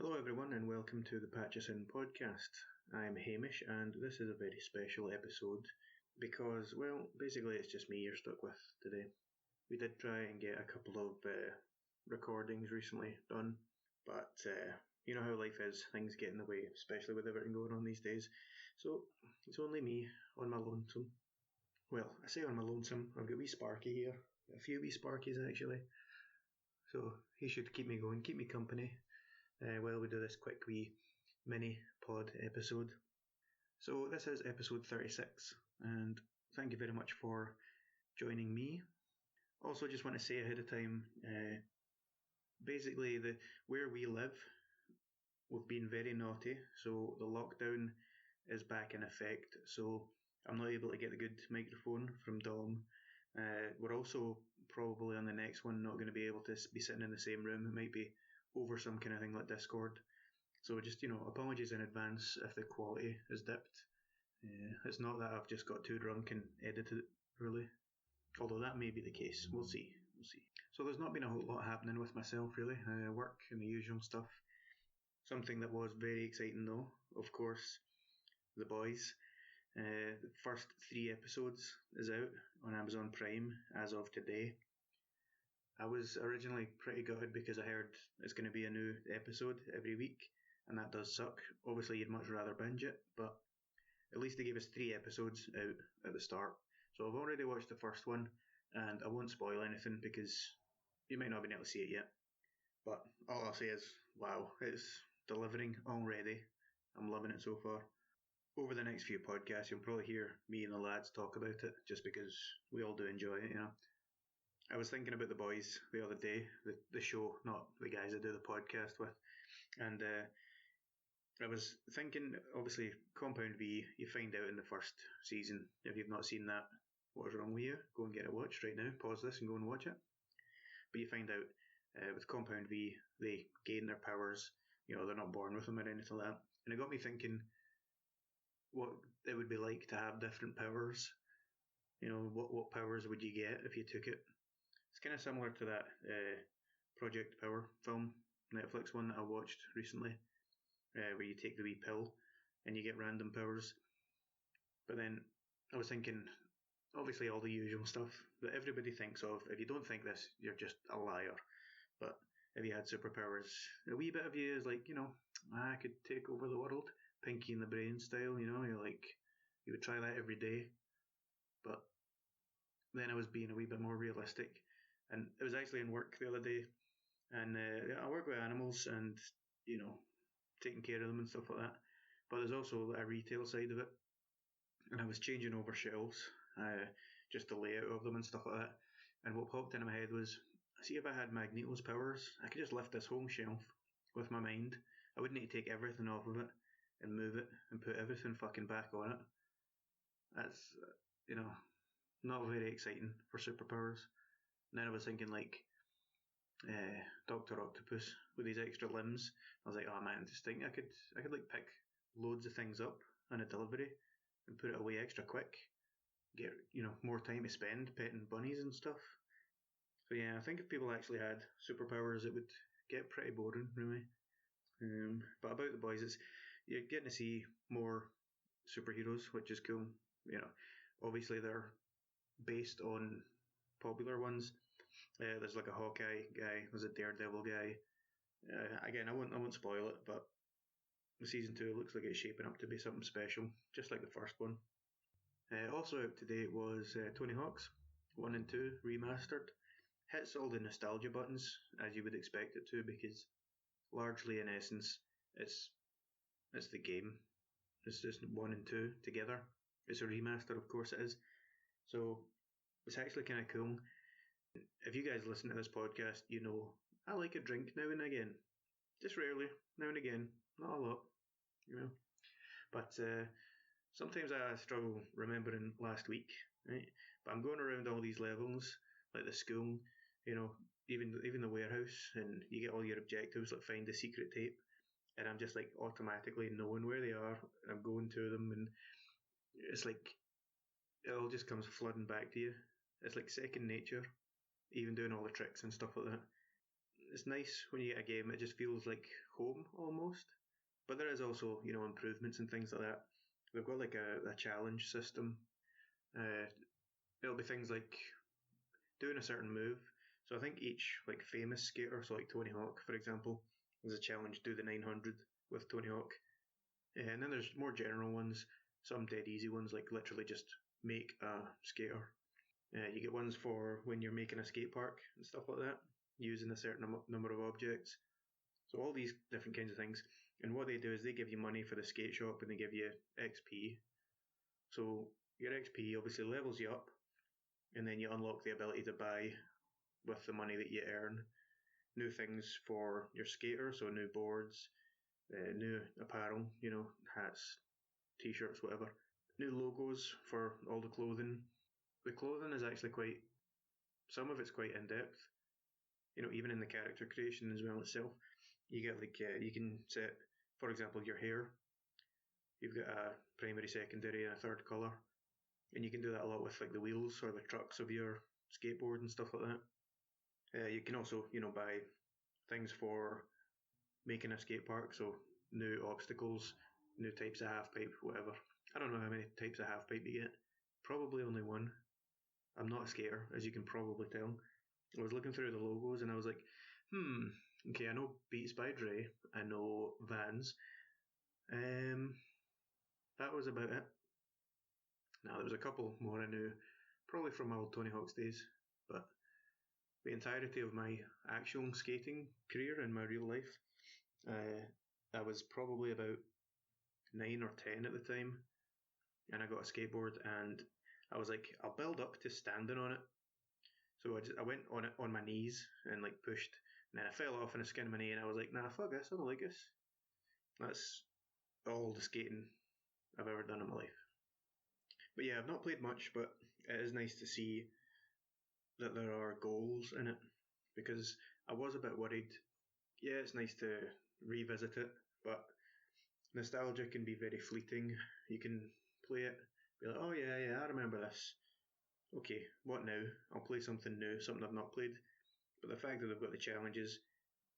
Hello everyone and welcome to the Patches In podcast. I'm Hamish and this is a very special episode because, well, basically it's just me you're stuck with today. We did try and get a couple of recordings recently done, but you know how life is, things get in the way, especially with everything going on these days. So it's only me on my lonesome. Well, I say on my lonesome, I've got wee Sparky here, a few wee Sparkies actually. So he should keep me going, keep me company. While we do this quick wee mini pod episode. So this is episode 36, and thank you very much for joining me. Also, just want to say ahead of time, basically where we live, we've been very naughty, so the lockdown is back in effect, so I'm not able to get a good microphone from Dom. We're also probably on the next one not going to be able to be sitting in the same room. It might be over some kind of thing like Discord. So just, apologies in advance if the quality is dipped. It's not that I've just got too drunk and edited it, really. Although that may be the case. We'll see. So there's not been a whole lot happening with myself, really. Work and the usual stuff. Something that was very exciting, though, of course, The Boys. The first 3 episodes is out on Amazon Prime as of today. I was originally pretty gutted because I heard it's going to be a new episode every week, and that does suck. Obviously, you'd much rather binge it, but at least they gave us 3 episodes out at the start. So I've already watched the first one, and I won't spoil anything because you might not have been able to see it yet. But all I'll say is, wow, it's delivering already. I'm loving it so far. Over the next few podcasts, you'll probably hear me and the lads talk about it, just because we all do enjoy it, I was thinking about The Boys the other day, the show, not the guys I do the podcast with, and I was thinking, obviously, Compound V, you find out in the first season. If you've not seen that, what is wrong with you? Go and get it watched right now, pause this and go and watch it. But you find out with Compound V, they gain their powers, they're not born with them or anything like that. And it got me thinking what it would be like to have different powers. What powers would you get if you took it? It's kind of similar to that Project Power film, Netflix one that I watched recently, where you take the wee pill and you get random powers. But then I was thinking, obviously all the usual stuff that everybody thinks of. If you don't think this, you're just a liar. But if you had superpowers, a wee bit of you is like, I could take over the world, Pinky in the Brain style, you're like, you would try that every day. But then I was being a wee bit more realistic. And it was actually in work the other day, and I work with animals and, taking care of them and stuff like that. But there's also a retail side of it, and I was changing over shelves, just the layout of them and stuff like that. And what popped into my head was, see, if I had Magneto's powers, I could just lift this whole shelf with my mind. I wouldn't need to take everything off of it and move it and put everything fucking back on it. That's, not very exciting for superpowers. And then I was thinking like Dr. Octopus with his extra limbs. I was like, oh man, just think I could like pick loads of things up on a delivery and put it away extra quick. Get more time to spend petting bunnies and stuff. So yeah, I think if people actually had superpowers, it would get pretty boring, really. But about The Boys, you're getting to see more superheroes, which is cool. Obviously they're based on popular ones. There's like a Hawkeye guy, there's a Daredevil guy. Again, I won't spoil it, but the season 2 looks like it's shaping up to be something special, just like the first one. Also out today was Tony Hawk's 1 and 2 remastered. Hits all the nostalgia buttons as you would expect it to, because largely in essence it's the game. It's just 1 and 2 together. It's a remaster, of course it is. So it's actually kind of cool. If you guys listen to this podcast, I like a drink now and again. Just rarely, now and again. Not a lot, But sometimes I struggle remembering last week, right? But I'm going around all these levels, like the school, even the warehouse, and you get all your objectives, like find the secret tape, and I'm just like automatically knowing where they are, and I'm going to them, and it's like it all just comes flooding back to you. It's like second nature, even doing all the tricks and stuff like that. it's nice when you get a game. It just feels like home almost. But there is also improvements and things like that. They've got like a challenge system. It'll be things like doing a certain move. So I think each like famous skater, so like Tony Hawk for example, is a challenge: do the 900 with Tony Hawk. And then there's more general ones, some dead easy ones like literally just make a skater. You get ones for when you're making a skate park and stuff like that, using a certain number of objects. So all these different kinds of things. And what they do is they give you money for the skate shop and they give you XP. So your XP obviously levels you up, and then you unlock the ability to buy with the money that you earn new things for your skater, so new boards, new apparel, hats, t-shirts, whatever. New logos for all the clothing. The clothing is actually some of it's quite in depth. Even in the character creation as well itself, you get like you can set, for example, your hair. You've got a primary, secondary, and a third color, and you can do that a lot with like the wheels or the trucks of your skateboard and stuff like that. You can also, buy things for making a skate park, so new obstacles, new types of half pipe, whatever. I don't know how many types of half pipe you get. Probably only one. I'm not a skater, as you can probably tell. I was looking through the logos and I was like, okay, I know Beats by Dre, I know Vans. That was about it. Now, there was a couple more I knew, probably from my old Tony Hawk's days, but the entirety of my actual skating career in my real life, I was probably about 9 or 10 at the time, and I got a skateboard, and I was like, I'll build up to standing on it. So I went on it on my knees and like pushed, and then I fell off and I skinned my knee, and I was like, nah, fuck this, I don't like this. That's all the skating I've ever done in my life. But yeah, I've not played much, but it is nice to see that there are goals in it, because I was a bit worried. Yeah, it's nice to revisit it, but nostalgia can be very fleeting. You can play it, be like, oh yeah, I remember this. Okay, what now? I'll play something new, something I've not played. But the fact that they've got the challenges,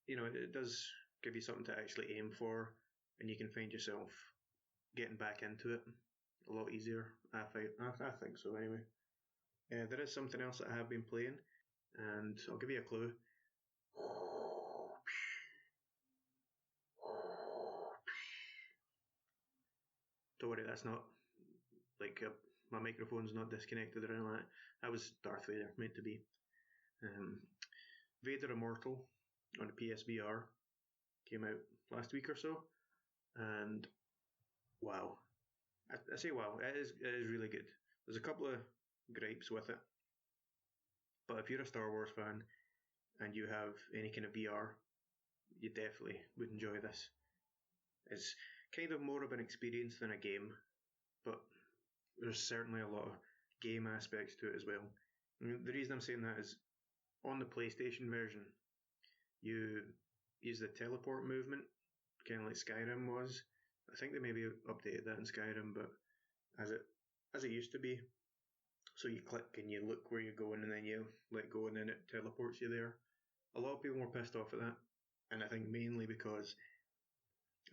it does give you something to actually aim for, and you can find yourself getting back into it a lot easier. I think so anyway. There is something else that I have been playing, and I'll give you a clue. Don't worry, that's not like my microphone's not disconnected or anything like that. That was Darth Vader, meant to be. Vader Immortal on the PSVR came out last week or so, and wow. I say wow, it is really good. There's a couple of gripes with it, but if you're a Star Wars fan and you have any kind of VR, you definitely would enjoy this. It's kind of more of an experience than a game, but there's certainly a lot of game aspects to it as well. I mean, the reason I'm saying that is on the PlayStation version, you use the teleport movement, kind of like Skyrim was. I think they maybe updated that in Skyrim, but as it used to be. So you click and you look where you're going, and then you let go, and then it teleports you there. A lot of people were pissed off at that, and I think mainly because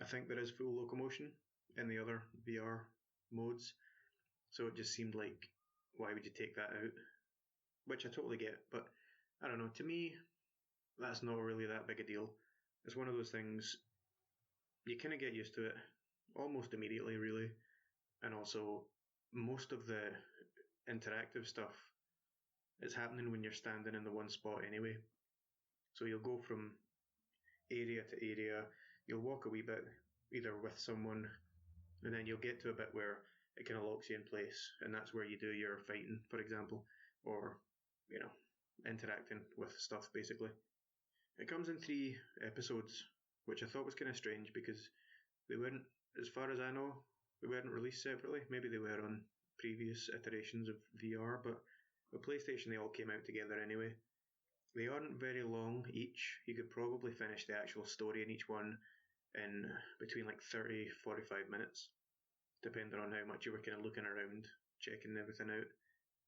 I think there is full locomotion in the other VR modes, so it just seemed like, why would you take that out? Which I totally get, but I don't know, to me, that's not really that big a deal. It's one of those things, you kind of get used to it almost immediately, really, and also most of the interactive stuff is happening when you're standing in the one spot anyway. So you'll go from area to area, you'll walk a wee bit, either with someone, and then you'll get to a bit where it kind of locks you in place, and that's where you do your fighting, for example, or, interacting with stuff, basically. It comes in 3 episodes, which I thought was kind of strange because they weren't, as far as I know, they weren't released separately. Maybe they were on previous iterations of VR, but with PlayStation they all came out together anyway. They aren't very long each. You could probably finish the actual story in each one in between like 30-45 minutes, depending on how much you were kind of looking around, checking everything out.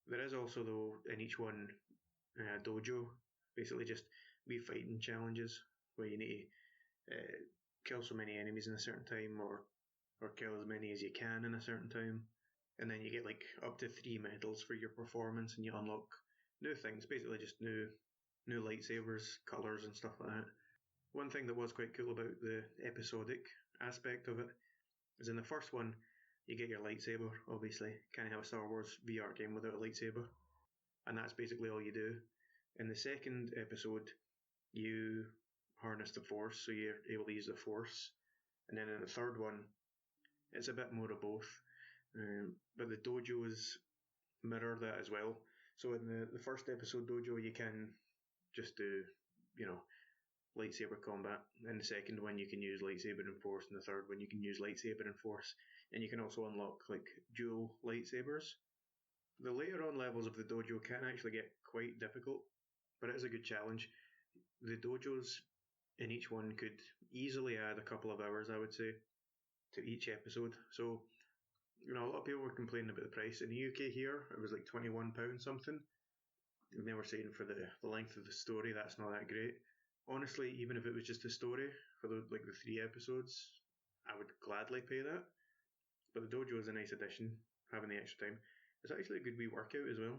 There is also, though, in each one, dojo, basically just wee fighting challenges where you need to kill so many enemies in a certain time, or kill as many as you can in a certain time. And then you get like up to 3 medals for your performance, and you unlock new things, basically just new lightsabers, colours and stuff like that. One thing that was quite cool about the episodic aspect of it is in the first one you get your lightsaber, obviously. Can't have a Star Wars VR game without a lightsaber. And that's basically all you do. In the second episode, you harness the Force, so you're able to use the Force. And then in the third one, it's a bit more of both. But the dojos mirror that as well. So in the first episode dojo, you can just do, lightsaber combat. In the second one, you can use lightsaber and Force. In the third one, you can use lightsaber and Force. And you can also unlock like dual lightsabers. The later on levels of the dojo can actually get quite difficult, but it is a good challenge. The dojos in each one could easily add a couple of hours, I would say, to each episode. So, a lot of people were complaining about the price. In the UK here, it was like £21 something. And they were saying for the length of the story, that's not that great. Honestly, even if it was just a story for the 3 episodes, I would gladly pay that. But the dojo is a nice addition, having the extra time. It's actually a good wee workout as well,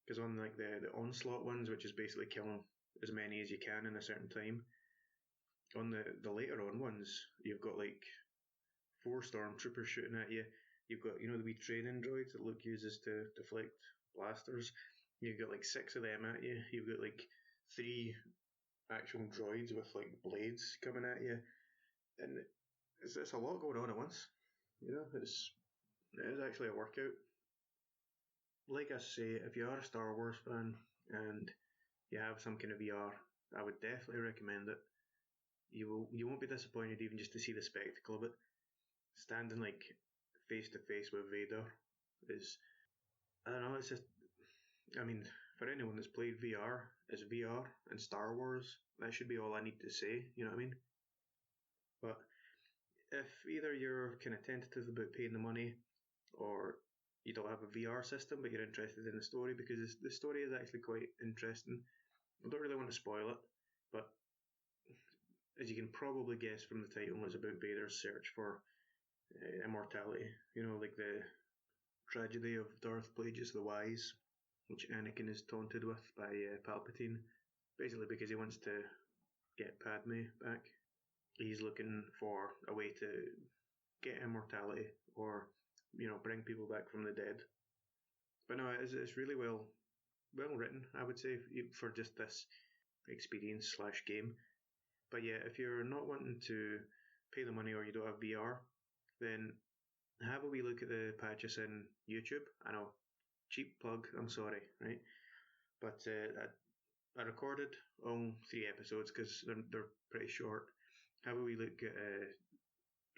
because on like the onslaught ones, which is basically killing as many as you can in a certain time, on the later on ones, you've got like 4 stormtroopers shooting at you. You've got the wee training droids that Luke uses to deflect blasters. You've got like 6 of them at you. You've got like 3 actual droids with like blades coming at you, and it's a lot going on at once. It is actually a workout. Like I say, if you are a Star Wars fan and you have some kind of VR, I would definitely recommend it. You won't be disappointed even just to see the spectacle of it. Standing like face to face with Vader is, I don't know, it's just, for anyone that's played VR, it's VR and Star Wars. That should be all I need to say, you know what I mean? But if either you're kind of tentative about paying the money, or you don't have a VR system but you're interested in the story, because the story is actually quite interesting. I don't really want to spoil it, but as you can probably guess from the title, it's about Vader's search for immortality. Like the tragedy of Darth Plagueis the Wise, which Anakin is taunted with by Palpatine, basically because he wants to get Padme back. He's looking for a way to get immortality, or bring people back from the dead. But no, it's really well written, I would say, for just this experience / game. But yeah, if you're not wanting to pay the money or you don't have VR, then have a wee look at the patches in YouTube. I know, cheap plug, I'm sorry, right? But I recorded all 3 episodes because they're pretty short. Have a wee look at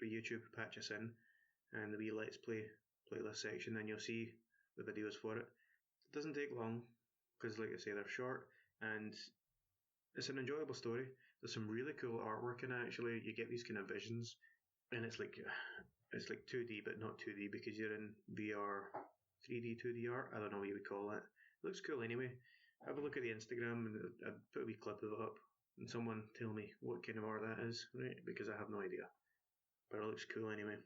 the YouTube patches in and the wee Let's Play playlist section, and you'll see the videos for it. It doesn't take long because, like I say, they're short and it's an enjoyable story. There's some really cool artwork in it, actually. You get these kind of visions, and it's like 2D but not 2D because you're in VR, 3D 2D art. I don't know what you would call that. It looks cool anyway. Have a look at the Instagram and I'd put a wee clip of it up, and someone tell me what kind of art that is, right? Because I have no idea. But it looks cool anyway.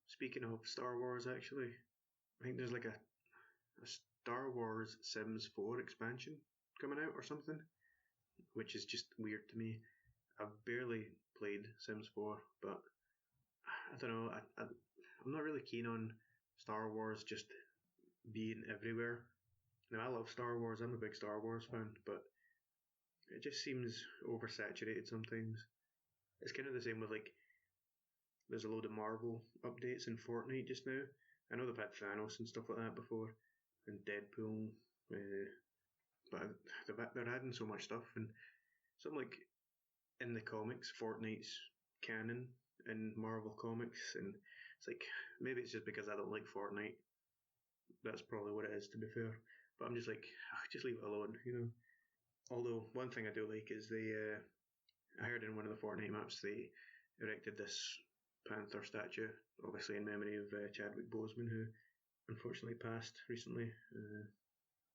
Speaking of Star Wars, actually, I think there's like a Star Wars Sims 4 expansion coming out or something, which is just weird to me. I've barely played Sims 4, but I don't know, I'm not really keen on Star Wars just being everywhere. Now, I love Star Wars, I'm a big Star Wars fan, but it just seems oversaturated sometimes. It's kind of the same with there's a load of Marvel updates in Fortnite just now. I know they've had Thanos and stuff like that before, and Deadpool, but they're adding so much stuff, and some in the comics, Fortnite's canon in Marvel comics, and it's like, maybe it's just because I don't like Fortnite. That's probably what it is, to be fair. But I'm just like, just leave it alone, Although one thing I do like is I heard in one of the Fortnite maps they erected this panther statue, obviously in memory of Chadwick Boseman, who unfortunately passed recently,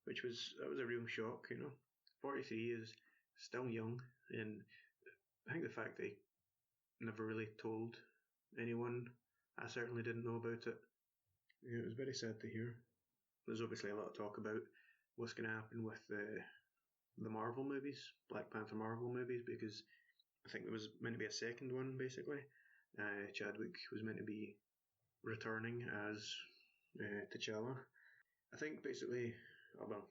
that was a real shock. 43 is still young, and I think the fact that he never really told anyone, I certainly didn't know about it. Yeah, it was very sad to hear. There's obviously a lot of talk about what's going to happen with the Marvel movies, Black Panther Marvel movies, because I think there was meant to be a second one, basically. Chadwick was meant to be returning as T'Challa. I think basically, well,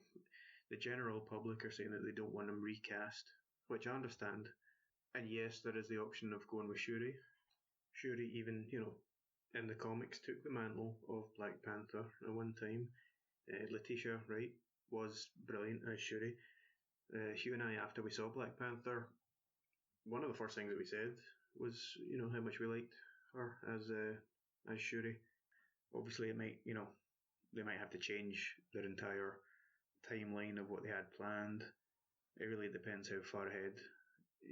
the general public are saying that they don't want him recast, which I understand. And yes, there is the option of going with Shuri. Shuri, even, in the comics, took the mantle of Black Panther at one time. Letitia Wright was brilliant as Shuri. Hugh and I, after we saw Black Panther, one of the first things that we said was, how much we liked her as Shuri. Obviously, they might have to change their entire timeline of what they had planned. It really depends how far ahead.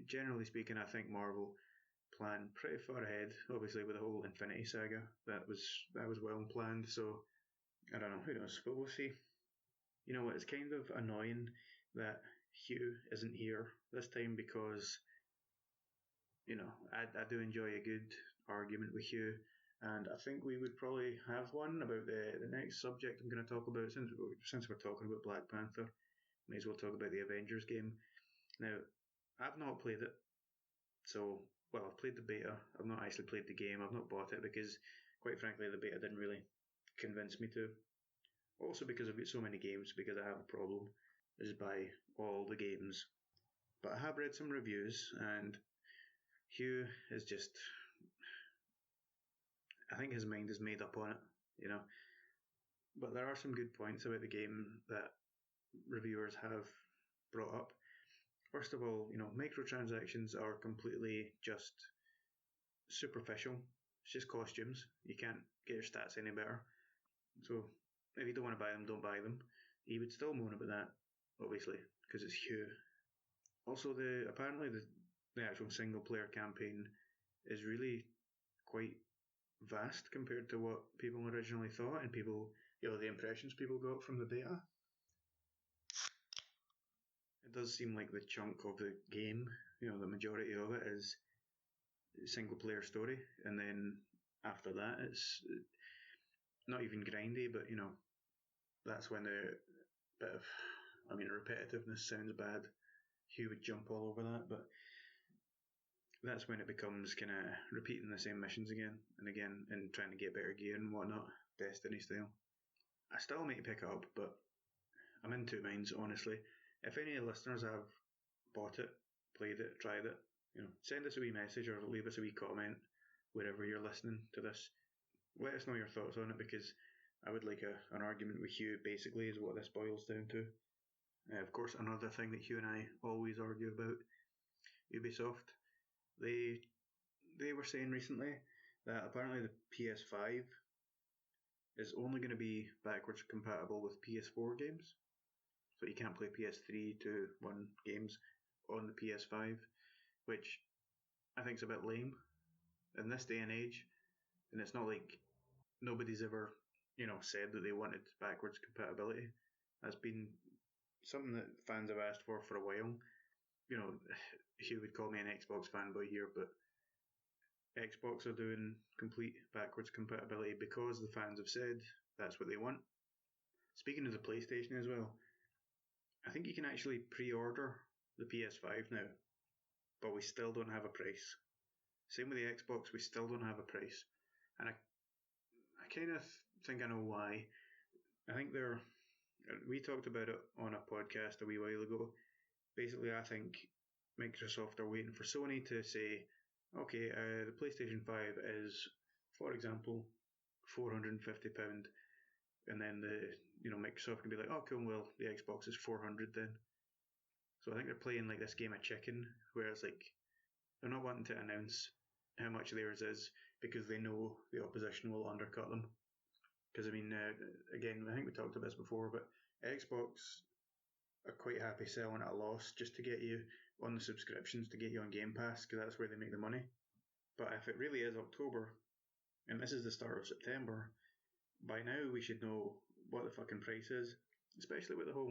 Generally speaking, I think Marvel planned pretty far ahead. Obviously, with the whole Infinity Saga, that was well planned. So I don't know. Who knows? But we'll see. You know what? It's kind of annoying that Hugh isn't here this time because I do enjoy a good argument with Hugh, and I think we would probably have one about the next subject I'm going to talk about. Since we're talking about Black Panther, may as well talk about the Avengers game. Now, I've not played it, so I've played the beta. I've not actually played the game. I've not bought it because, quite frankly, the beta didn't really convince me to. Also because I've got so many games, because I have a problem, is buy all the games. But I have read some reviews, and Hugh is just, I think his mind is made up on it, But there are some good points about the game that reviewers have brought up. First of all, microtransactions are completely just superficial. It's just costumes. You can't get your stats any better. So if you don't want to buy them, don't buy them. He would still moan about that, obviously, because it's Hugh. Also, apparently the actual single player campaign is really quite vast compared to what people originally thought, and the impressions people got from the beta. It does seem like the chunk of the game, the majority of it is single player story, and then after that it's not even grindy, but that's when the bit of, repetitiveness sounds bad. Hugh would jump all over that, but that's when it becomes kind of repeating the same missions again and again and trying to get better gear and whatnot, Destiny style. I still might pick it up, but I'm in two minds, honestly. If any listeners have bought it, played it, tried it, send us a wee message or leave us a wee comment wherever you're listening to this. Let us know your thoughts on it, because I would like an argument with Hugh, basically, is what this boils down to. Of course, another thing that Hugh and I always argue about, Ubisoft. They were saying recently that apparently the PS5 is only going to be backwards compatible with PS4 games. So you can't play PS3 to 1 games on the PS5, which I think is a bit lame in this day and age. And it's not like nobody's ever, said that they wanted backwards compatibility. That's been something that fans have asked for a while. Hugh would call me an Xbox fanboy here, but Xbox are doing complete backwards compatibility because the fans have said that's what they want. Speaking of the PlayStation as well, I think you can actually pre-order the PS5 now, but we still don't have a price. Same with the Xbox, we still don't have a price. And I kind of think I know why. I think we talked about it on a podcast a wee while ago. Basically, I think Microsoft are waiting for Sony to say, okay, the PlayStation 5 is, for example, £450, and then Microsoft can be like, oh cool, well the Xbox is 400 then. So I think they're playing like this game of chicken, where it's like they're not wanting to announce how much theirs is because they know the opposition will undercut them. Because again, I think we talked about this before, but Xbox are quite happy selling at a loss just to get you on the subscriptions, to get you on Game Pass, because that's where they make the money. But if it really is October, and this is the start of September, by now we should know what the fucking price is, especially with the whole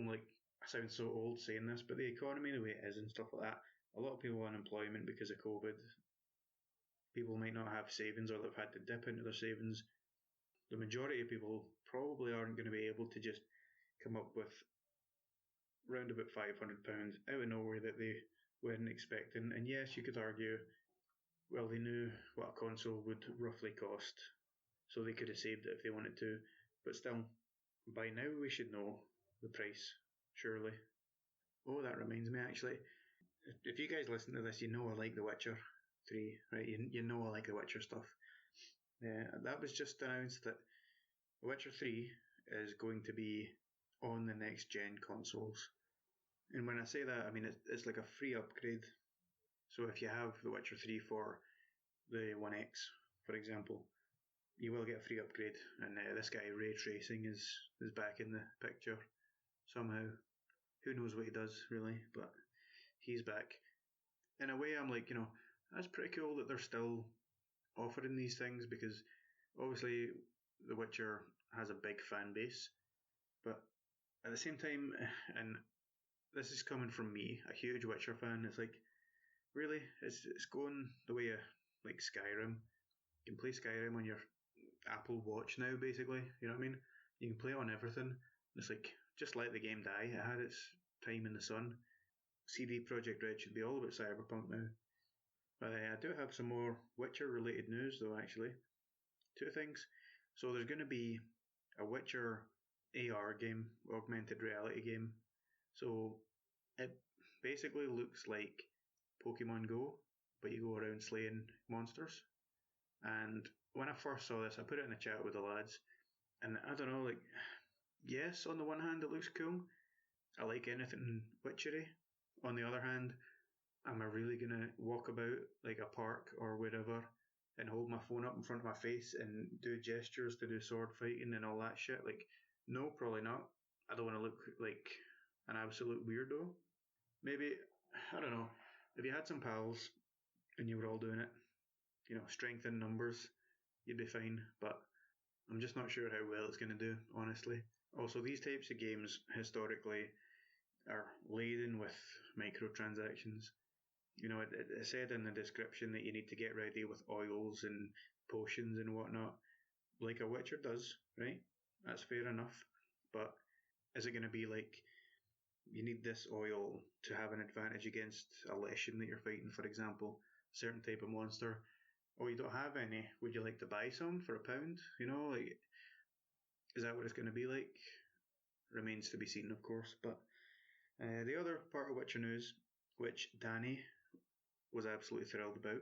I sound so old saying this, but the economy the way it is and stuff like that, a lot of people on unemployment because of COVID. People might not have savings or they've had to dip into their savings. The majority of people probably aren't going to be able to just come up with round about £500 out of nowhere that they weren't expecting. And yes, you could argue, well, they knew what a console would roughly cost, so they could have saved it if they wanted to. But still, by now we should know the price, surely. Oh, that reminds me, actually, if you guys listen to this, you know I like The Witcher 3, right? You know I like The Witcher stuff. That was just announced that The Witcher 3 is going to be on the next gen consoles. And when I say that, I mean it's like a free upgrade. So if you have The Witcher 3 for the One X, for example, you will get a free upgrade. And this guy Ray Tracing is back in the picture somehow. Who knows what he does really, but he's back. In a way, I'm like, that's pretty cool that they're still offering these things, because obviously The Witcher has a big fan base, but at the same time, and this is coming from me, a huge Witcher fan, it's like, really, it's going the way of like Skyrim. You can play Skyrim on your Apple Watch now, basically. You know what I mean? You can play it on everything. It's like, just let the game die. It had its time in the sun. CD Projekt Red should be all about Cyberpunk now. But I do have some more Witcher related news though, actually. Two things. So there's going to be a Witcher AR game, augmented reality game. So it basically looks like Pokemon Go, but you go around slaying monsters. And when I first saw this, I put it in a chat with the lads, and I don't know, like, yes, on the one hand, it looks cool. I like anything witchery. On the other hand, am I really gonna walk about like a park or wherever and hold my phone up in front of my face and do gestures to do sword fighting and all that shit? Like, no, probably not. I don't want to look like an absolute weirdo. Maybe, I don't know, if you had some pals and you were all doing it, strength in numbers, you'd be fine. But I'm just not sure how well it's going to do, honestly. Also, these types of games historically are laden with microtransactions. It said in the description that you need to get ready with oils and potions and whatnot, like a Witcher does, right? That's fair enough. But is it going to be like you need this oil to have an advantage against a Leshen that you're fighting, for example, a certain type of monster? Oh, you don't have any. Would you like to buy some for £1? Like, is that what it's going to be like? Remains to be seen, of course. But the other part of Witcher news, which Danny was absolutely thrilled about,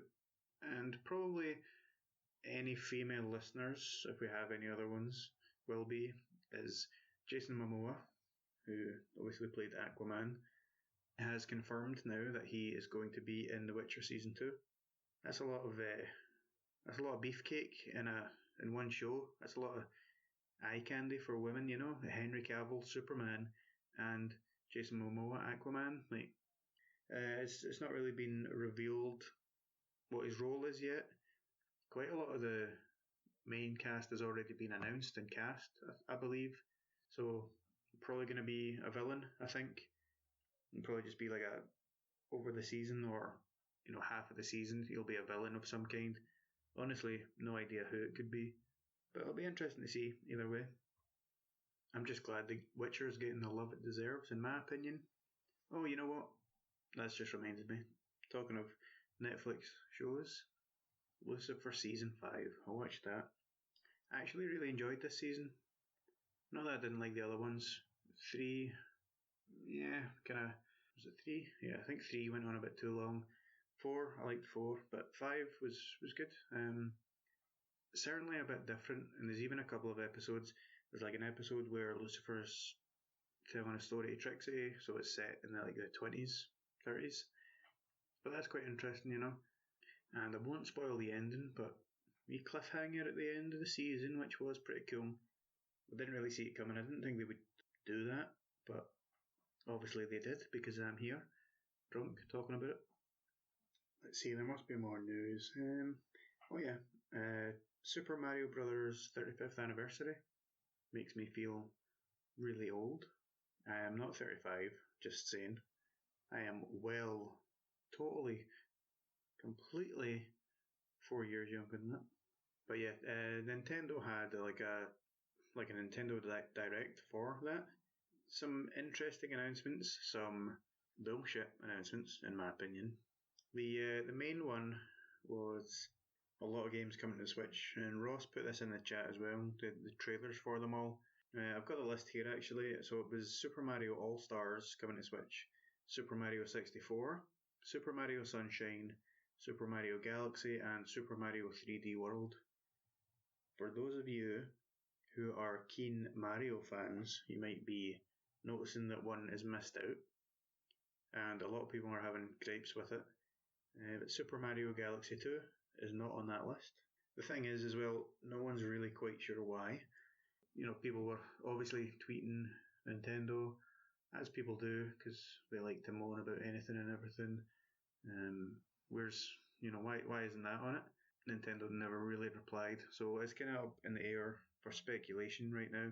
and probably any female listeners, if we have any other ones, will be, is Jason Momoa, who obviously played Aquaman, has confirmed now that he is going to be in The Witcher season 2. That's a lot of beefcake in one show. That's a lot of eye candy for women, Henry Cavill, Superman, and Jason Momoa, Aquaman. Like, it's not really been revealed what his role is yet. Quite a lot of the main cast has already been announced and cast, I believe. So probably going to be a villain, I think. It'll probably just be like a over the season, or half of the season he'll be a villain of some kind. Honestly, no idea who it could be, but it'll be interesting to see either way. I'm just glad The Witcher is getting the love it deserves, in my opinion. Oh, you know what? That's just reminded me. Talking of Netflix shows, Lucifer season 5. I watched that. I actually really enjoyed this season. Not that I didn't like the other ones. 3, yeah, was it 3? Yeah, I think 3 went on a bit too long. 4, I liked 4, but 5 was good. Certainly a bit different, and there's even a couple of episodes. There's like an episode where Lucifer's telling a story to Trixie, so it's set in the 20s, 30s. But that's quite interesting, And I won't spoil the ending, but we cliffhanger at the end of the season, which was pretty cool. I didn't really see it coming. I didn't think they would do that, but obviously they did, because I'm here, drunk, talking about it. Let's see, there must be more news. Oh yeah, Super Mario Brothers 35th anniversary makes me feel really old. I am not 35, just saying. I am totally, completely 4 years younger than that. But yeah, Nintendo had like a Nintendo Direct for that. Some interesting announcements, some bullshit announcements, in my opinion. The main one was a lot of games coming to Switch, and Ross put this in the chat as well. The trailers for them all. I've got the list here actually. So it was Super Mario All Stars coming to Switch, Super Mario 64, Super Mario Sunshine, Super Mario Galaxy, and Super Mario 3D World. For those of you who are keen Mario fans, you might be noticing that one is missed out, and a lot of people are having gripes with it. But Super Mario Galaxy 2 is not on that list. The thing is, as well, no one's really quite sure why. People were obviously tweeting Nintendo, as people do, because they like to moan about anything and everything. Where's, why isn't that on it? Nintendo never really replied, so it's kind of up in the air for speculation right now.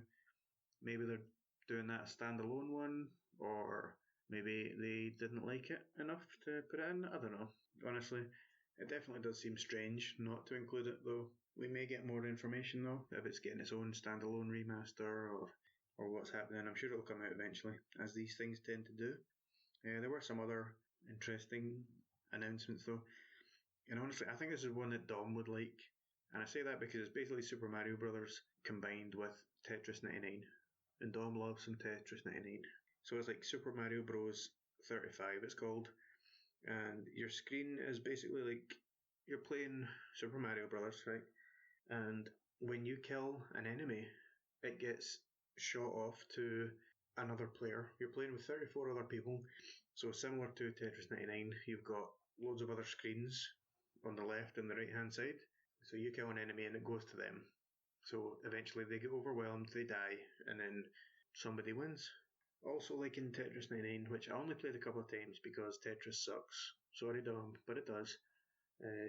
Maybe they're doing that standalone one, or maybe they didn't like it enough to put it in. I don't know. Honestly, it definitely does seem strange not to include it, though. We may get more information though if it's getting its own standalone remaster or what's happening. I'm sure it'll come out eventually, as these things tend to do. There were some other interesting announcements though, and honestly, I think this is one that Dom would like. And I say that because it's basically Super Mario Brothers combined with Tetris 99, and Dom loves some Tetris 99. So it's like Super Mario Bros. 35, it's called, and your screen is basically like you're playing Super Mario Brothers, right? And when you kill an enemy, it gets shot off to another player. You're playing with 34 other people, so similar to Tetris 99, you've got loads of other screens on the left and the right hand side. So you kill an enemy and it goes to them. So eventually they get overwhelmed, they die, and then somebody wins. Also, like in Tetris 99, which I only played a couple of times because Tetris sucks. Sorry, Dom, but it does.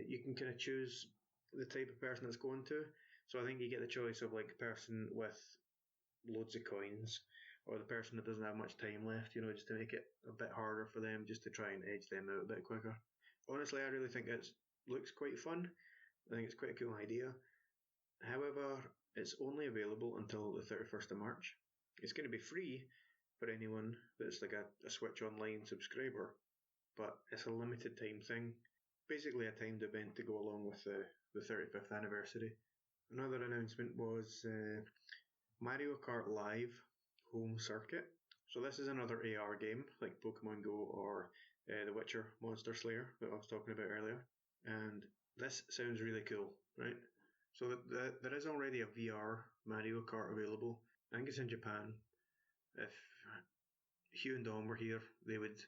You can kind of choose the type of person it's going to. So I think you get the choice of like a person with loads of coins, or the person that doesn't have much time left, just to make it a bit harder for them, just to try and edge them out a bit quicker. Honestly, I really think it looks quite fun. I think it's quite a cool idea. However, it's only available until the 31st of March. It's going to be free for anyone that's like a Switch Online subscriber, but it's a limited time thing. Basically a timed event to go along with the 35th anniversary. Another announcement was Mario Kart Live Home Circuit. So this is another AR game like Pokemon Go or The Witcher Monster Slayer that I was talking about earlier. And this sounds really cool, right? So there is already a VR Mario Kart available. I think it's in Japan. If Hugh and Dom were here, they would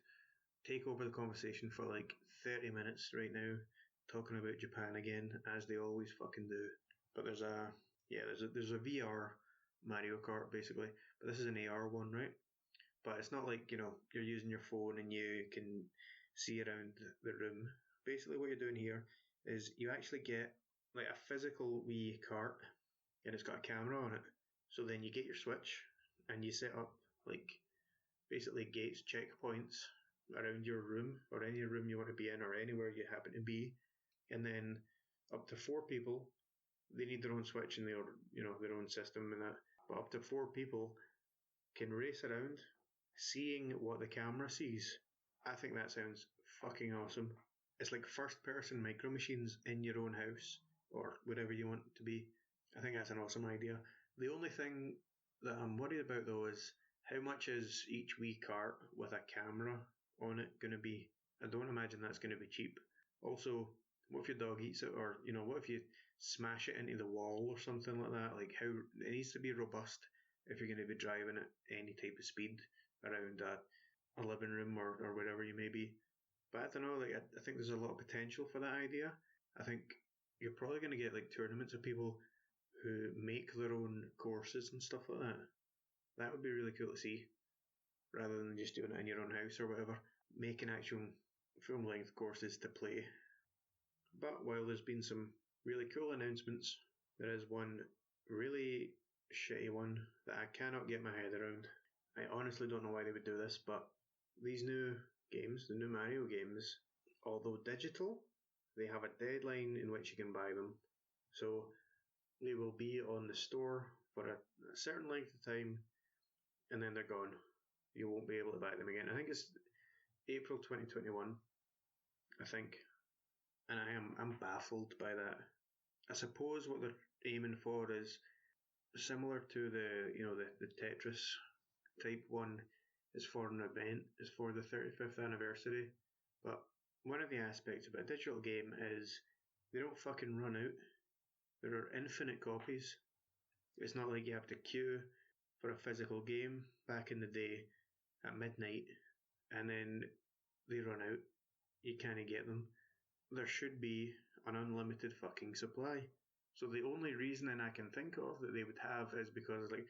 take over the conversation for like 30 minutes right now, talking about Japan again, as they always fucking do. But there's a VR Mario Kart basically, but this is an AR one, right? But it's not like you're using your phone and you can see around the room. Basically, what you're doing here is you actually get like a physical wee cart, and it's got a camera on it. So then you get your Switch and you set up like basically gates, checkpoints around your room or any room you want to be in or anywhere you happen to be, and then up to 4 people, they need their own Switch and their own system and that. But up to 4 people can race around, seeing what the camera sees. I think that sounds fucking awesome. It's like first-person micro machines in your own house or wherever you want it to be. I think that's an awesome idea. The only thing that I'm worried about though is how much is each wee cart with a camera on it going to be? I don't imagine that's going to be cheap. Also, what if your dog eats it, or what if you smash it into the wall or something like that? Like how it needs to be robust if you're going to be driving at any type of speed around a living room or wherever you may be. But I don't know. Like I think there's a lot of potential for that idea. I think you're probably going to get like tournaments of people who make their own courses and stuff like that. That would be really cool to see, rather than just doing it in your own house or whatever. Making actual film-length courses to play. But while there's been some really cool announcements, there is one really shitty one that I cannot get my head around. I honestly don't know why they would do this, but these new games, the new Mario games, although digital, they have a deadline in which you can buy them. So they will be on the store for a certain length of time, and then they're gone. You won't be able to buy them again. I think it's April 2021. I think, and I'm baffled by that. I suppose what they're aiming for is similar to the Tetris type one is for an event, is for the 35th anniversary. But one of the aspects about a digital game is they don't fucking run out. There are infinite copies. It's not like you have to queue for a physical game back in the day at midnight and then they run out. You can't get them. There should be an unlimited fucking supply. So the only reasoning I can think of that they would have is because, like,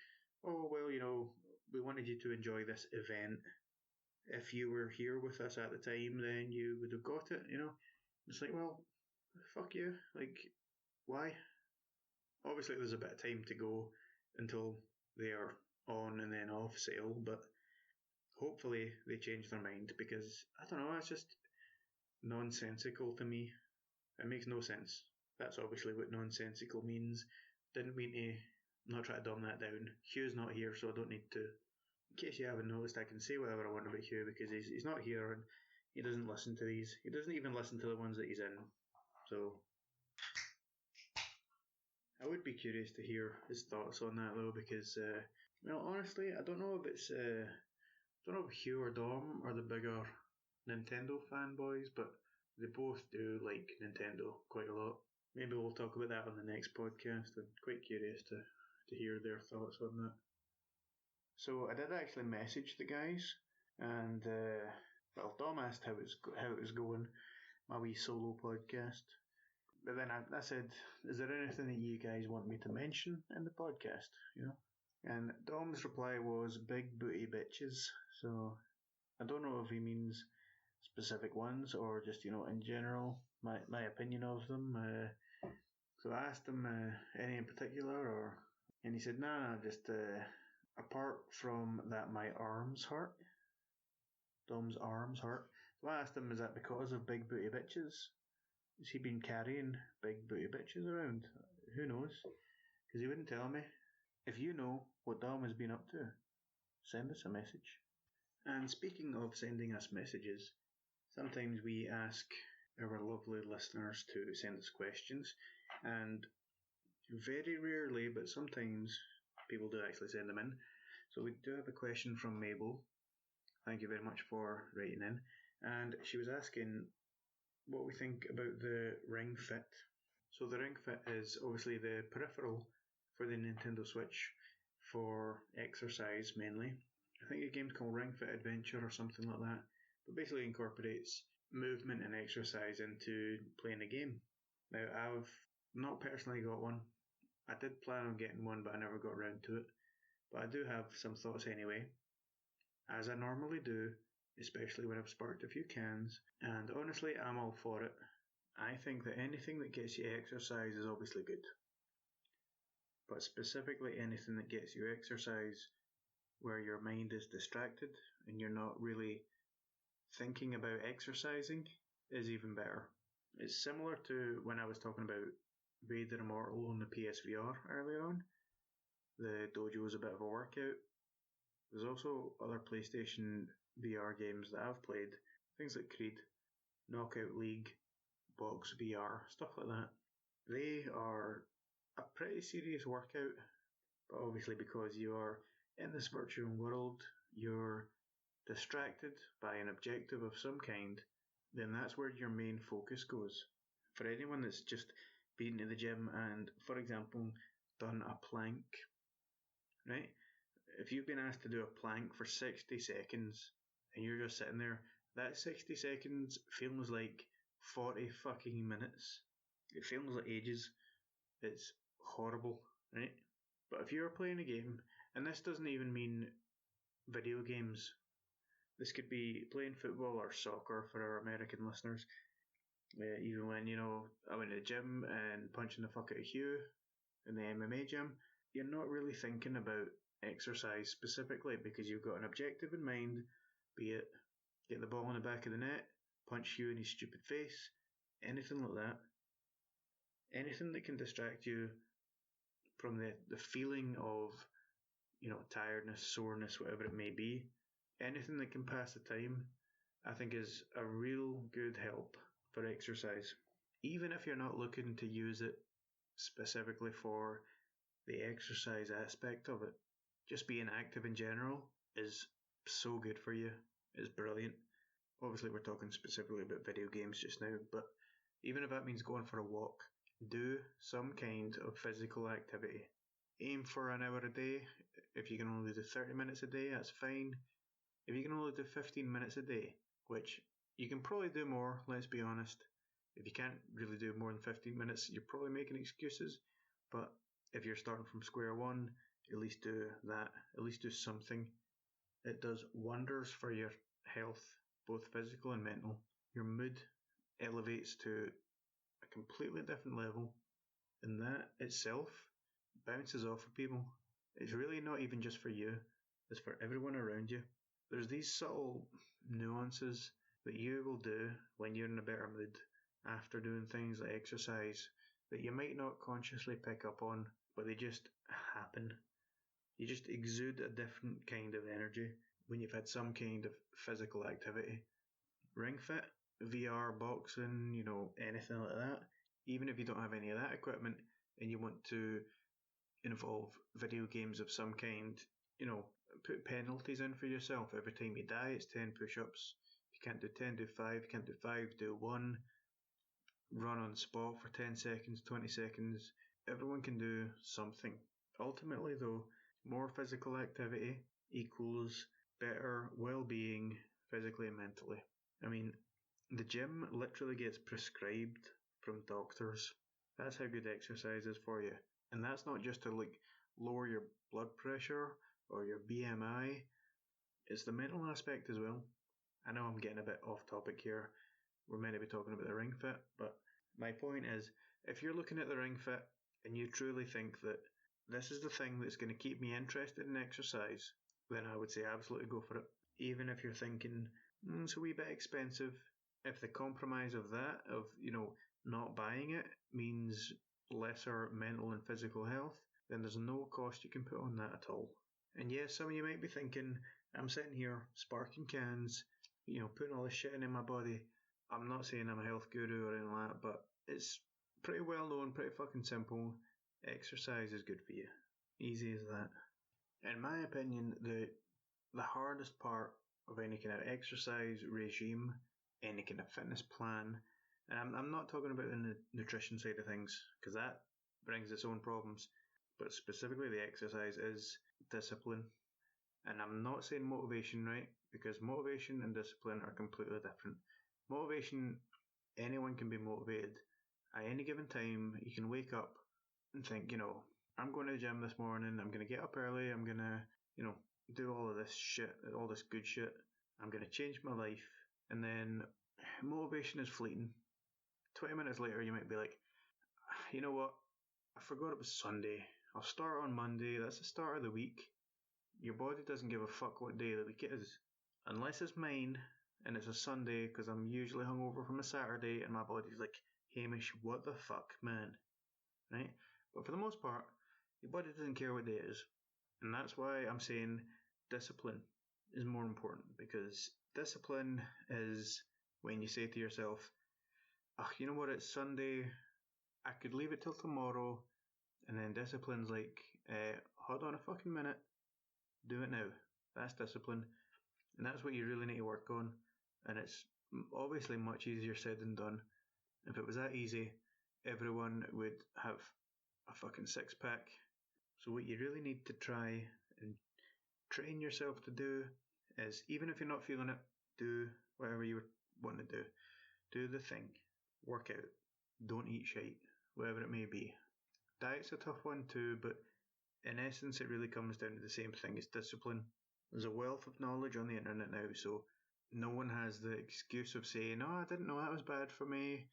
oh, well, we wanted you to enjoy this event. If you were here with us at the time, then you would have got it. It's like, well, fuck you. Like, why? Obviously, there's a bit of time to go until they are on and then off sale, but hopefully they change their mind because, I don't know, it's just nonsensical to me. It makes no sense. That's obviously what nonsensical means. Didn't mean to not try to dumb that down. Hugh's not here, so I don't need to. In case you haven't noticed, I can say whatever I want about Hugh because he's not here and he doesn't listen to these. He doesn't even listen to the ones that he's in. So I would be curious to hear his thoughts on that though, because honestly, I don't know if Hugh or Dom are the bigger Nintendo fanboys, but they both do like Nintendo quite a lot. Maybe we'll talk about that on the next podcast. I'm quite curious to hear their thoughts on that. So I did actually message the guys, and Dom asked how it was going, my wee solo podcast. But then I said, "Is there anything that you guys want me to mention in the podcast?" And Dom's reply was "big booty bitches." So I don't know if he means specific ones or just in general my opinion of them. So I asked him any in particular, and he said, "Nah, just apart from that, my arms hurt." Dom's arms hurt. So I asked him, "Is that because of big booty bitches? Has he been carrying big booty bitches around? Who knows?" Because he wouldn't tell me. If you know what Dom has been up to, send us a message. And speaking of sending us messages, sometimes we ask our lovely listeners to send us questions, and very rarely, but sometimes people do actually send them in. So we do have a question from Mabel. Thank you very much for writing in. And she was asking what we think about the Ring Fit. So the Ring Fit is obviously the peripheral for the Nintendo Switch for exercise mainly. I think the game's called Ring Fit Adventure or something like that. But basically incorporates movement and exercise into playing a game. Now, I've not personally got one. I did plan on getting one, but I never got around to it. But I do have some thoughts anyway, as I normally do, especially when I've sparked a few cans. And honestly, I'm all for it. I think that anything that gets you exercise is obviously good. But specifically anything that gets you exercise where your mind is distracted and you're not really thinking about exercising is even better. It's similar to when I was talking about Vader Immortal on the PSVR earlier on. The dojo was a bit of a workout. There's also other PlayStation VR games that I've played, things like Creed, Knockout League, Box VR, stuff like that. They are a pretty serious workout, but obviously because you are in this virtual world, you're distracted by an objective of some kind, then that's where your main focus goes. For anyone that's just been to the gym and, for example, done a plank, right? If you've been asked to do a plank for 60 seconds and you're just sitting there, that 60 seconds feels like 40 fucking minutes. It feels like ages. It's horrible, right? But if you're playing a game, and this doesn't even mean video games, this could be playing football or soccer for our American listeners. Even when, I went to the gym and punching the fuck out of Hugh in the MMA gym, you're not really thinking about exercise specifically because you've got an objective in mind, be it get the ball in the back of the net, punch you in his stupid face, anything like that. Anything that can distract you from the feeling of, tiredness, soreness, whatever it may be. Anything that can pass the time, I think is a real good help for exercise. Even if you're not looking to use it specifically for the exercise aspect of it, just being active in general is so good for you. It's brilliant. Obviously, we're talking specifically about video games just now, but even if that means going for a walk, do some kind of physical activity. Aim for an hour a day. If you can only do 30 minutes a day, that's fine. If you can only do 15 minutes a day, which you can probably do more, let's be honest. If you can't really do more than 15 minutes, you're probably making excuses. But if you're starting from square one, at least do that. At least do something. It does wonders for your health, both physical and mental. Your mood elevates to a completely different level, and that itself bounces off of people. It's really not even just for you, it's for everyone around you. There's these subtle nuances that you will do when you're in a better mood after doing things like exercise that you might not consciously pick up on, but they just happen. You just exude a different kind of energy when you've had some kind of physical activity. Ring Fit, VR, boxing, anything like that. Even if you don't have any of that equipment and you want to involve video games of some kind, put penalties in for yourself. Every time you die, it's 10 push-ups. If you can't do 10, do 5. If you can't do 5, do 1. Run on the spot for 10 seconds, 20 seconds. Everyone can do something. Ultimately, though, more physical activity equals better well-being physically and mentally. I mean, the gym literally gets prescribed from doctors. That's how good exercise is for you. And that's not just to lower your blood pressure or your BMI. It's the mental aspect as well. I know I'm getting a bit off topic here. We're meant to be talking about the Ring Fit, but my point is, if you're looking at the Ring Fit and you truly think that this is the thing that's going to keep me interested in exercise, then I would say absolutely go for it. Even if you're thinking, it's a wee bit expensive, if the compromise of that, of, not buying it means lesser mental and physical health, then there's no cost you can put on that at all. And yes, some of you might be thinking, I'm sitting here sparking cans, putting all this shit in my body. I'm not saying I'm a health guru or anything like that, but it's pretty well known, pretty fucking simple. Exercise is good for you. Easy as that. In my opinion, the hardest part of any kind of exercise regime, any kind of fitness plan, and I'm not talking about the nutrition side of things, because that brings its own problems, but specifically the exercise is discipline. And I'm not saying motivation, right? Because motivation and discipline are completely different. Motivation, anyone can be motivated. At any given time, you can wake up and think, I'm going to the gym this morning, I'm going to get up early, I'm going to, do all of this shit, all this good shit. I'm going to change my life. And then motivation is fleeting. 20 minutes later, you might be like, you know what? I forgot it was Sunday. I'll start on Monday. That's the start of the week. Your body doesn't give a fuck what day of the week it is. Unless it's mine and it's a Sunday, because I'm usually hungover from a Saturday and my body's like, Hamish, what the fuck, man? Right? But for the most part, your body doesn't care what day it is. And that's why I'm saying discipline is more important, because discipline is when you say to yourself, you know what, it's Sunday, I could leave it till tomorrow. And then discipline's like, hold on a fucking minute, do it now. That's discipline. And that's what you really need to work on. And it's obviously much easier said than done. If it was that easy, everyone would have a fucking six pack. So what you really need to try and train yourself to do is, even if you're not feeling it, do whatever you want to do. Do the thing. Work out. Don't eat shite. Whatever it may be. Diet's a tough one too, but in essence it really comes down to the same thing as discipline. There's a wealth of knowledge on the internet now, so no one has the excuse of saying, I didn't know that was bad for me.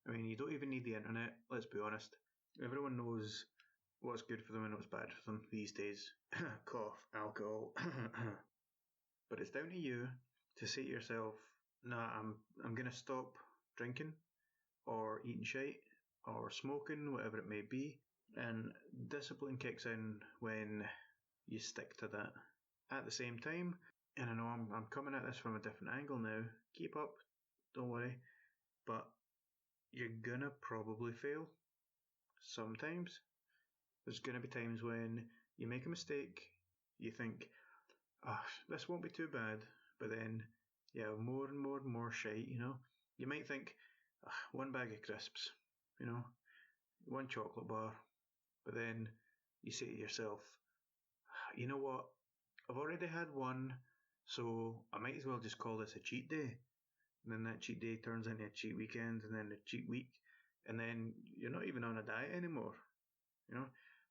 I mean, you don't even need the internet, let's be honest. Everyone knows what's good for them and what's bad for them these days. Cough, alcohol. But it's down to you to say to yourself, nah, I'm gonna stop drinking or eating shite or smoking, whatever it may be. And discipline kicks in when you stick to that. At the same time, and I know I'm coming at this from a different angle now, keep up, don't worry, but you're gonna probably fail sometimes. There's gonna be times when you make a mistake, you think, ah, this won't be too bad, but then you have more and more and more shite, you know. You might think, ah, one bag of crisps, you know, one chocolate bar, but then you say to yourself, you know what, I've already had one, so I might as well just call this a cheat day. And then that cheat day turns into a cheat weekend and then a cheat week, and then you're not even on a diet anymore, you know.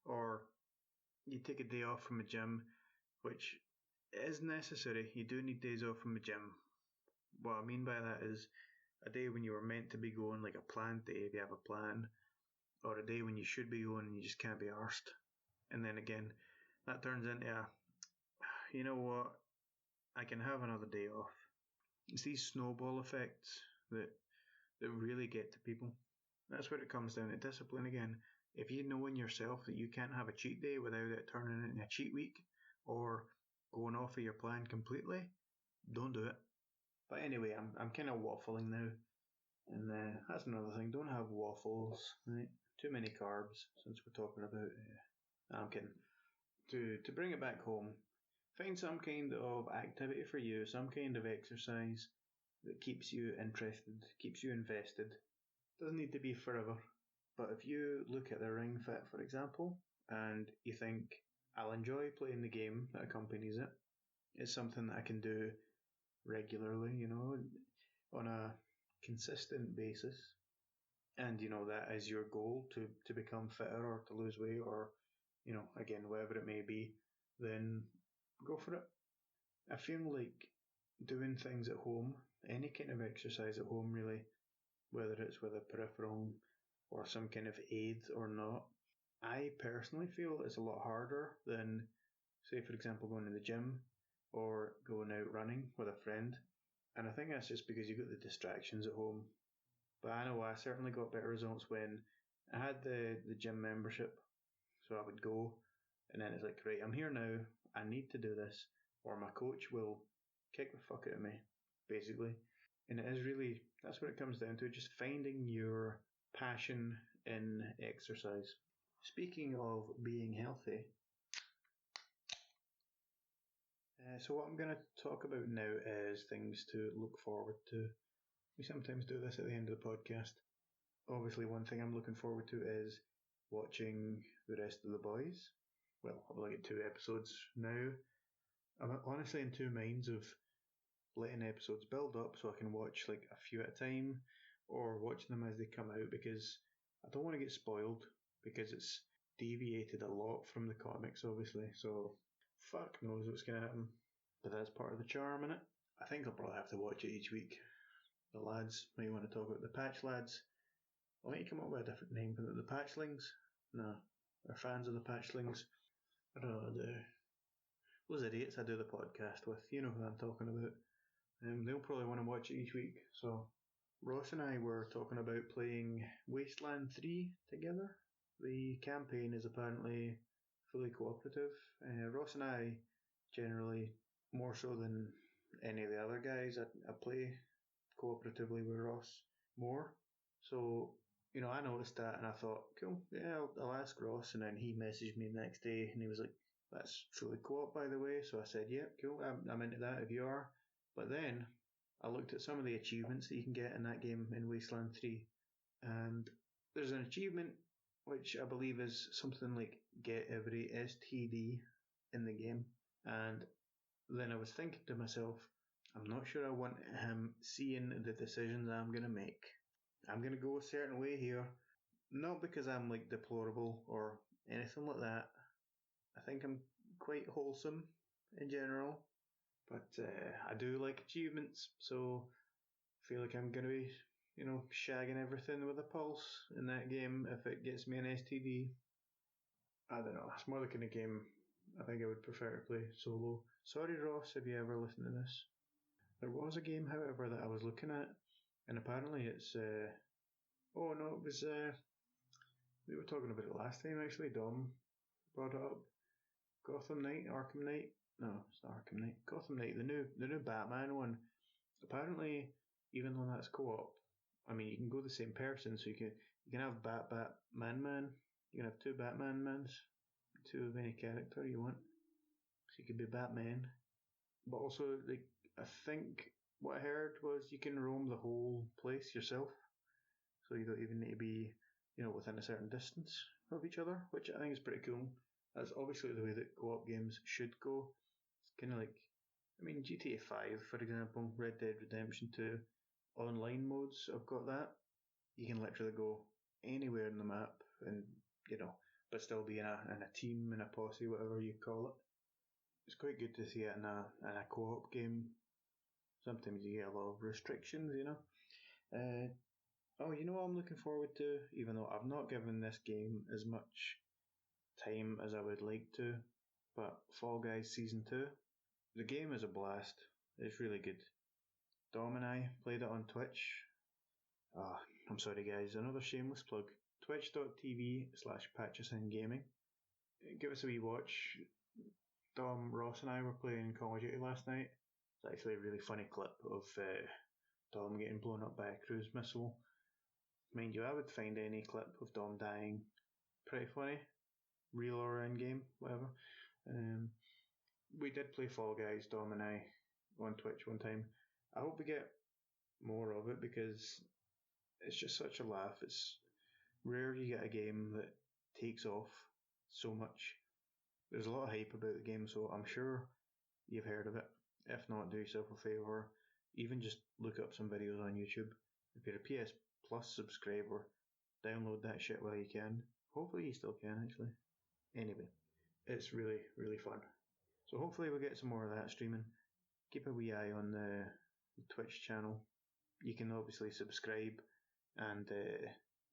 Or you take a day off from the gym, which is necessary. You do need days off from the gym. What I mean by that is a day when you were meant to be going, like a planned day if you have a plan, or a day when you should be going and you just can't be arsed. And then again, that turns into a, you know what, I can have another day off. It's these snowball effects that really get to people. That's where it comes down to discipline again. If you know in yourself that you can't have a cheat day without it turning into a cheat week or going off of your plan completely, don't do it. But anyway, I'm kind of waffling now, and that's another thing. Don't have waffles, right? Too many carbs. Since we're talking about, I'm kidding. To bring it back home, find some kind of activity for you, some kind of exercise that keeps you interested, keeps you invested. Doesn't need to be forever. But if you look at the Ring Fit, for example, and you think, I'll enjoy playing the game that accompanies it, it's something that I can do regularly, you know, on a consistent basis. And, you know, that is your goal to become fitter or to lose weight or, you know, again, whatever it may be, then go for it. I feel like doing things at home, any kind of exercise at home really, whether it's with a peripheral or some kind of aid or not, I personally feel it's a lot harder than, say, for example, going to the gym or going out running with a friend. And I think that's just because you got the distractions at home. But I know I certainly got better results when I had the gym membership. So I would go, and then it's like, right, I'm here now. I need to do this, or my coach will kick the fuck out of me, basically. And it is really, that's what it comes down to, just finding your passion in exercise. Speaking of being healthy, so what I'm going to talk about now is things to look forward to. We sometimes do this at the end of the podcast. Obviously, one thing I'm looking forward to is watching the rest of the boys. Well, I've only got 2 episodes now. I'm honestly in two minds of letting episodes build up so I can watch like a few at a time or watch them as they come out, because I don't want to get spoiled, because it's deviated a lot from the comics, obviously. So fuck knows what's going to happen. But that's part of the charm, innit? I think I'll probably have to watch it each week. The lads might want to talk about the Patch Lads. I might come up with a different name for the Patchlings. No, they're fans of the Patchlings. I don't know, those idiots I do the podcast with, you know who I'm talking about. They'll probably want to watch it each week. So Ross and I were talking about playing Wasteland 3 together. The campaign is apparently fully cooperative. Ross and I generally, more so than any of the other guys, I play cooperatively with Ross more. So, you know, I noticed that and I thought, cool, yeah, I'll ask Ross. And then he messaged me the next day and he was like, that's fully co-op, by the way. So I said, yeah, cool, I'm into that if you are. But then I looked at some of the achievements that you can get in that game in Wasteland 3. And there's an achievement which I believe is something like get every STD in the game. And then I was thinking to myself, I'm not sure I want him seeing the decisions I'm going to make. I'm going to go a certain way here. Not because I'm like deplorable or anything like that. I think I'm quite wholesome in general. But I do like achievements. So I feel like I'm going to be, you know, shagging everything with a pulse in that game if it gets me an STD. I don't know. It's more the kind of game I think I would prefer to play solo. Sorry, Ross, if you ever listen to this. There was a game, however, that I was looking at, and apparently it's. Oh no, it was. We were talking about it last time. Actually, Dom brought it up. Gotham Knight, Arkham Knight. No, it's not Arkham Knight. Gotham Knight, the new Batman one. Apparently, even though that's co-op, I mean you can go the same person, so you can have Man. You can have two Batman mans, two of any character you want. So you could be Batman, but also like I think what I heard was you can roam the whole place yourself, so you don't even need to be within a certain distance of each other, which I think is pretty cool. That's obviously the way that co-op games should go. It's kind of like, I mean, GTA 5, for example, Red Dead Redemption 2, online modes, I've got that. You can literally go anywhere in the map and, but still be in a team, in a posse, whatever you call it. It's quite good to see it in a co-op game. Sometimes you get a lot of restrictions. Oh, you know what I'm looking forward to? Even though I've not given this game as much time as I would like to, but Fall Guys Season 2, the game is a blast. It's really good. Dom and I played it on Twitch. I'm sorry guys, another shameless plug. Twitch.tv/PatchesInGaming. Give us a wee watch. Dom, Ross and I were playing Call of Duty last night. It's actually a really funny clip of Dom getting blown up by a cruise missile. Mind you, I would find any clip of Dom dying pretty funny. Real or in game, whatever. We did play Fall Guys, Dom and I, on Twitch one time. I hope we get more of it because it's just such a laugh. It's rare you get a game that takes off so much. There's a lot of hype about the game, so I'm sure you've heard of it. If not, do yourself a favour. Even just look up some videos on YouTube. If you're a PS Plus subscriber, download that shit while you can. Hopefully you still can, actually. Anyway, it's really, really fun. So hopefully we'll get some more of that streaming. Keep a wee eye on the Twitch channel. You can obviously subscribe and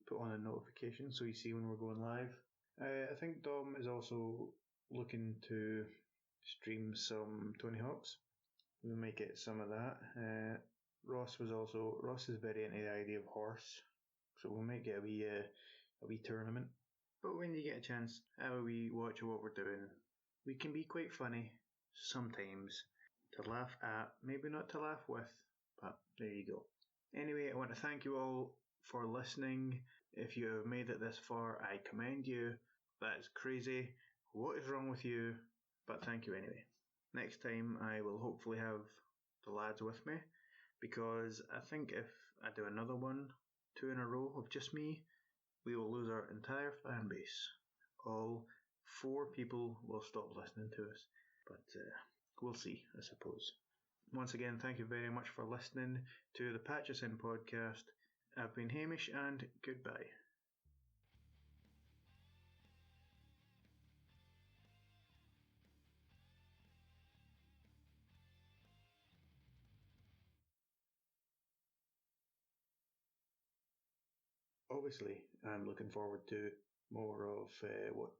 put on a notification so you see when we're going live. I think Dom is also looking to stream some Tony Hawk's. We might get some of that. Ross is very into the idea of horse, so we might get a wee tournament. But when you get a chance, have a wee watch of what we're doing. We can be quite funny sometimes to laugh at, maybe not to laugh with, but there you go. Anyway, I want to thank you all for listening. If you have made it this far, I commend you. That is crazy. What is wrong with you? But thank you anyway. Next time I will hopefully have the lads with me, because I think if I do another one, 2 in a row of just me, we will lose our entire fan base. All 4 people will stop listening to us. But we'll see, I suppose. Once again, thank you very much for listening to the Patches In podcast. I've been Hamish, and goodbye. Obviously, I'm looking forward to more of what